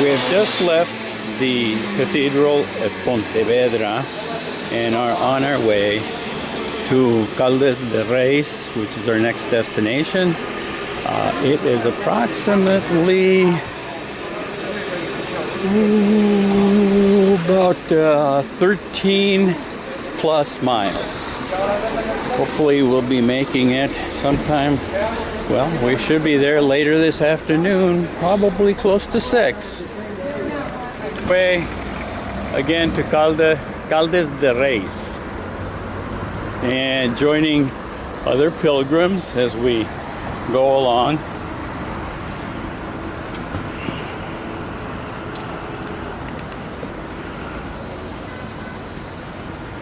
We have just left the Cathedral at Pontevedra and are on our way to Caldes de Reis, which is our next destination. It is approximately about 13 plus miles. Hopefully we'll be making it sometime. Well, we should be there later this afternoon, probably close to 6. Way again to Caldes de Reis, and joining other pilgrims as we go along.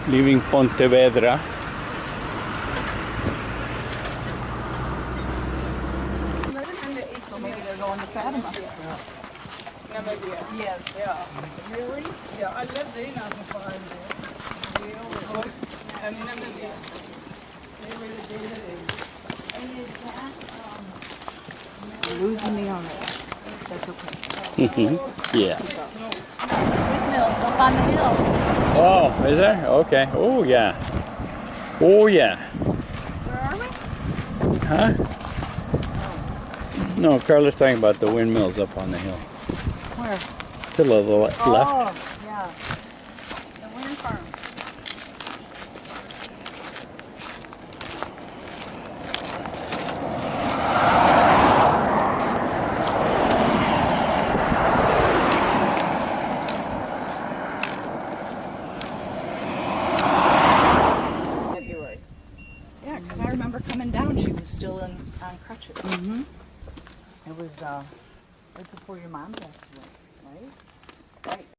Leaving Pontevedra. So maybe they're going to Fatima. Yes. Yeah. Really? Yeah, I lived there now for 5 years. I mean, I lived there. They really did it. You're losing me on that. That's okay. Yeah. Windmills up on the hill. Oh, is there? Okay. Oh, yeah. Oh, yeah. Where are we? Huh? No, Carla's talking about the windmills up on the hill. Where? To the left. Oh, yeah. The wind farm. February. Yeah, because I remember coming down, she was still on crutches. Mm-hmm. It was right before your mom passed away.